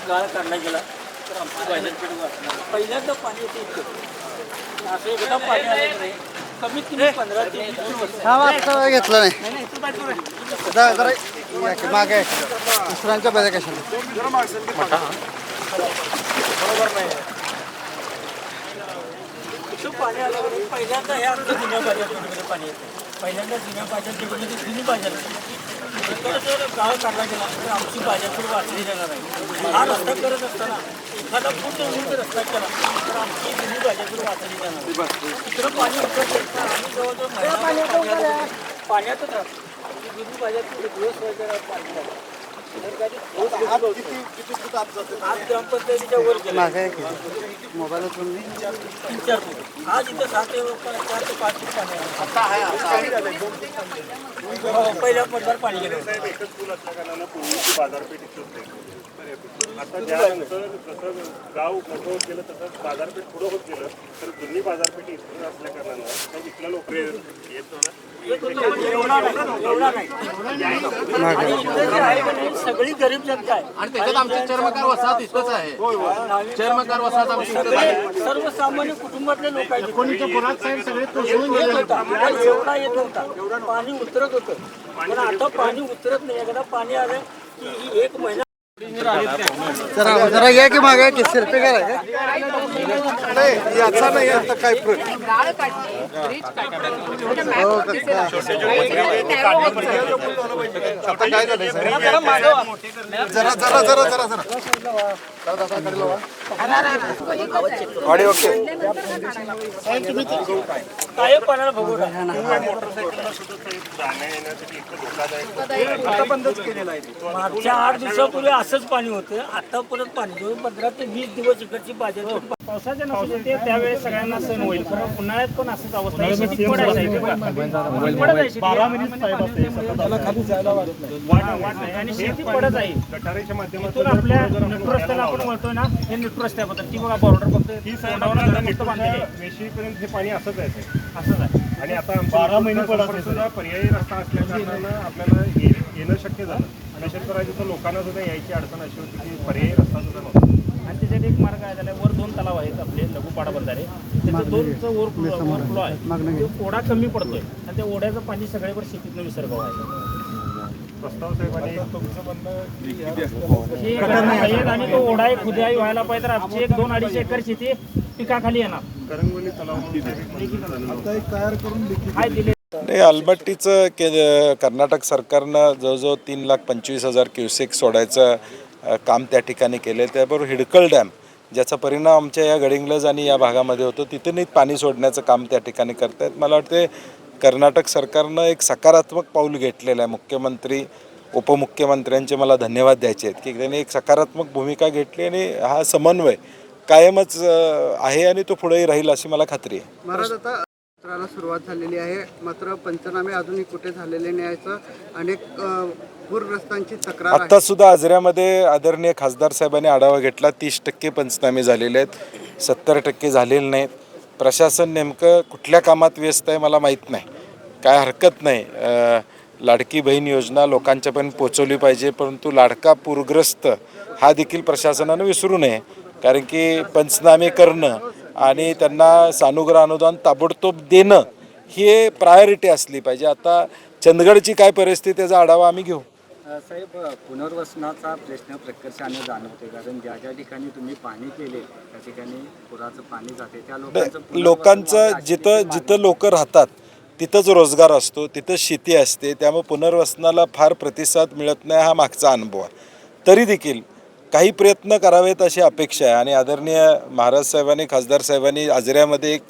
गाळ काढला गेला तर आमची बाजारपेठ वाचणार. पहिल्यांदा पाणी येते इतकं असं एकदा पाणी आलं नाही कमीत कमी 15 ते 20 वर्ष घेतलं नाही मागे दुसऱ्यांच्या बऱ्या कशाला बरोबर नाही इथं पाणी आलं नाही. पहिल्यांदा हे आमच्या जुन्या बाजारपेठेमध्ये पाणी येतं. पहिल्यांदा जुन्या बाजारपेठेमध्ये जुनी बाजारपेठ जर गाळ काढला गेला तर आमची बाजारपेठ वाचली जाणार आहे. हा रस्ता करत असताना एखादा फूट उंच रस्ता केला तर आमची जुनी बाजारपेठ वाचली जाणार. इकडं पाणी उतरतं आम्ही जवळजवळ पाण्यातच राहतो. जुनी बाजारपेठ दिवस वगैरे पाणी आज ग्रामपंचायतीच्या वर गेला मोबाईल 3-4 फूट. आज इथं 4 ते 5 फूट पाणी आहे. पहिल्या पडणार पाणी गेलं आता ज्यानंतर जसं गाव मोठं होत गेलं तसं बाजारपेठ पुढं होत गेलं तर जुनी बाजारपेठ इथून असल्या कारणानं इथलं लोक येत सगळी गरीब जनता आहे आणि त्याच्यात आमची चर्मकार वसाहत इथंच आहे. चर्मकार वसाहत आमची सर्वसामान्य कुटुंबातले लोक आहेत. सगळे एवढा येत होता पाणी उतरत होतं पण आता पाणी उतरत नाही. एकदा पाणी आलं की ही 1 महिना जरा या की मागे की शिरपे करायचं याचा नाही आता काय आता काय झालंय जरा जरा जरा जरा जरा गाडी ओके काय पाण्याला बघू बंदच केलेला आहे. मागच्या 8 दिवसापूर्वी असंच पाणी होतं. आता परत पाणी 15 ते 20 दिवस इकडची बाजारपेठ पावसाच्या नसते ते त्यावेळेस सगळ्यांना सण होईल. खरं उन्हाळ्यात पण असंच अवस्था आहे. शेती पडायचं आणि शेती पडत आहे. गटारीच्या माध्यमातून इथून आपल्या मेट्रो रस्त्याला आपण वळतोय ना हे मेट्रो रस्त्याबद्दल ती बघा बॉर्डर फक्त वेशीपर्यंत हे पाणी असंच आहे असंच आहे. आणि आता 12 महिने सुद्धा पर्यायी रस्ता असल्या कारणानं आपल्याला येणं शक्य झालं. आणि अशा प्रकारे तिथं लोकांना सुद्धा यायची अडचण अशी होती की पर्यायी रस्ता सुद्धा नव्हता. आणि त्याच्यात एक मार्ग आहे झाला वर 2 तलाव आहेत आपले लघुपाडा बंधारे. त्याचं 2चं ओव्हरफ्लो आहे. तो ओढा कमी पडतोय आणि त्या ओढ्याचं पाणी सगळ्यावर शेतीतनं विसर्ग व्हायचं. प्रस्ताव साहेबांनी आणि तो ओढा एक खुदाई व्हायला पाहिजे तर आमची 1-2-2.5 एकर शेती पिकाखाली येणार. करंगोली तलाव काय दिले नाही अलमट्टीचं कर्नाटक सरकारनं जवळजवळ 3,25,000 क्युसेक सोडायचं काम त्या ठिकाणी केले. त्याबरोबर हिडकल डॅम ज्याचा परिणाम आमच्या या गडिंग्लज आणि या भागामध्ये होतो तिथूनही पाणी सोडण्याचं काम त्या ठिकाणी करत आहेत. मला वाटते कर्नाटक सरकारनं एक सकारात्मक पाऊल घेतलेलं आहे. मुख्यमंत्री उपमुख्यमंत्र्यांचे मला धन्यवाद द्यायचे आहेत की त्यांनी एक सकारात्मक भूमिका घेतली आणि हा समन्वय कायमच आहे आणि तो पुढेही राहील अशी मला खात्री आहे. महाराज आता सत्राला सुरुवात झालेली आहे मात्र पंचनामे अजूनही कुठे झालेले नाहीचं. अनेक पूरग्रस्तांची तक्रार आत्ता सुद्धा आजऱ्यामध्ये आदरणीय खासदार साहेबांनी आढावा घेतला. 30% पंचनामे झालेले आहेत, 70% झालेले नाहीत. प्रशासन नेमकं कुठल्या कामात व्यस्त आहे मला माहीत नाही. काय हरकत नाही, लाडकी बहीण योजना लोकांच्यापर्यंत पोचवली पाहिजे परंतु लाडका पूरग्रस्त हा देखील प्रशासनानं विसरू नये. कारण की पंचनामे करणं आणि त्यांना सानुग्रह अनुदान ताबडतोब देणं ही प्रायोरिटी असली पाहिजे. आता चंदगडची काय परिस्थिती त्याचा आढावा आम्ही घेऊ. साहेब पुनर्वसनाचा प्रश्न प्रकर्षाने जाणवते कारण ज्या ज्या ठिकाणी तुम्ही पाणी केले त्या ठिकाणी पुराचं पाणी जाते त्या लोकांचं जिथं लोक राहतात तिथंच रोजगार असतो, तिथंच शेती असते. त्यामुळे पुनर्वसनाला फार प्रतिसाद मिळत नाही हा मागचा अनुभव आहे. तरी देखील काही प्रयत्न करावेत अशी अपेक्षा आहे. आणि आदरणीय महाराज साहेबांनी खासदार साहेबांनी आजऱ्यामध्ये एक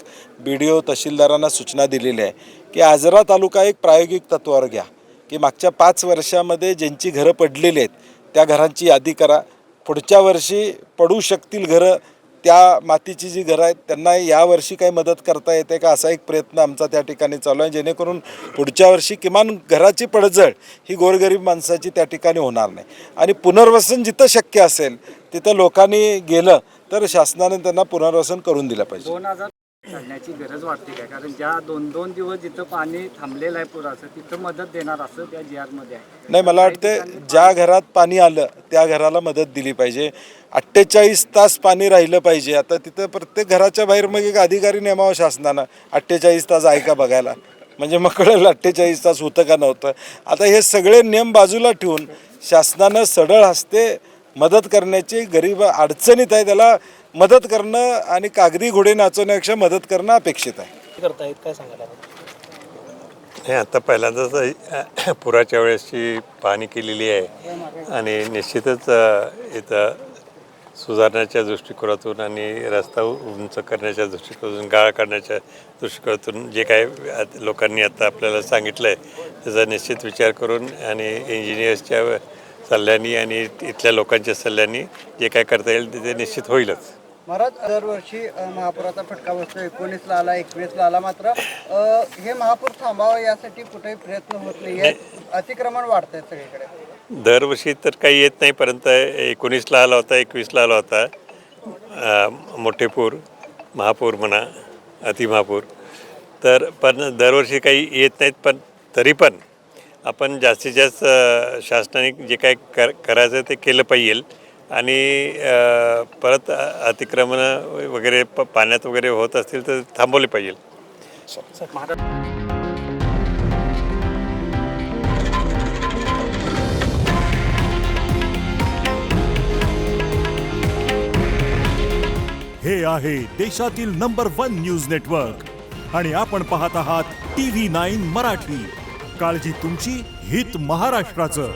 BDO तहसीलदारांना सूचना दिलेली आहे की आजरा तालुका एक प्रायोगिक तत्वावर घ्या की मागच्या 5 वर्षामध्ये ज्यांची घरं पडलेली आहेत त्या घरांची यादी करा. पुढच्या वर्षी पडू शकतील घरं त्या मातीची जी घरं आहेत त्यांना यावर्षी काही मदत करता येते का असा एक प्रयत्न आमचा त्या ठिकाणी चालू आहे जेणेकरून पुढच्या वर्षी किमान घराची पडझड ही गोरगरीब माणसाची त्या ठिकाणी होणार नाही. आणि पुनर्वसन जिथं शक्य असेल तिथं लोकांनी गेलं तर शासनाने त्यांना पुनर्वसन करून दिलं पाहिजे. 2000 करण्याची गरज वाटते काय? कारण ज्या 2-2 दिवस जिथं पाणी थांबलेलं आहे पुराचं तिथं मदत देणार असं त्या जी आरमध्ये आहे. नाही, मला वाटतं ज्या घरात पाणी आलं त्या घराला मदत दिली पाहिजे. 48 तास पाणी राहिलं पाहिजे. आता तिथं प्रत्येक घराच्या बाहेर मग एक अधिकारी नेमावं शासनानं 48 तास आहे का बघायला, म्हणजे मग कळेल 48 तास होतं का नव्हतं. आता हे सगळे नियम बाजूला ठेवून शासनानं सरळ हस्ते मदत करण्याची, गरीब अडचणीत आहे त्याला मदत करणं आणि कागदी घोडे नाचवण्यापेक्षा मदत करणं अपेक्षित आहे. करतायत काय सांगायला? नाही, आता पहिल्यांदाच पुराच्या वेळेसची पाहणी केलेली आहे आणि निश्चितच इथं सुधारण्याच्या दृष्टिकोनातून आणि रस्ता उंच करण्याच्या दृष्टिकोनातून, गाळ काढण्याच्या दृष्टिकोनातून जे काय लोकांनी आता आपल्याला सांगितलं आहे त्याचा निश्चित विचार करून आणि इंजिनियर्सच्या सल्ल्याने आणि इथल्या लोकांच्या सल्ल्याने जे काय करता येईल ते निश्चित होईलच. महाराज, दरवर्षी महापुराचा फटका बसतो. 19ला आला, 21ला आला, मात्र हे महापूर थांबावं यासाठी कुठेही प्रयत्न होत नाही. अतिक्रमण वाढतंय सगळीकडे. दरवर्षी तर काही येत नाही, परंतु 19ला आला होता, 21ला आला होता मोठे पूर, महापूर म्हणा, अतिमहापूर. तर पण दरवर्षी काही येत नाहीत. पण तरी पण आपण जास्तीत जास्त शासनाने जे काय करायचं ते केलं पाहिजे आणि परत अतिक्रमण वगैरे पाण्यात वगैरे होत असतील तर थांबवले पाहिजे. हे आहे देशातील नंबर 1 न्यूज नेटवर्क आणि आपण पाहत आहात TV9 मराठी. काळजी तुमची, हित महाराष्ट्राचं.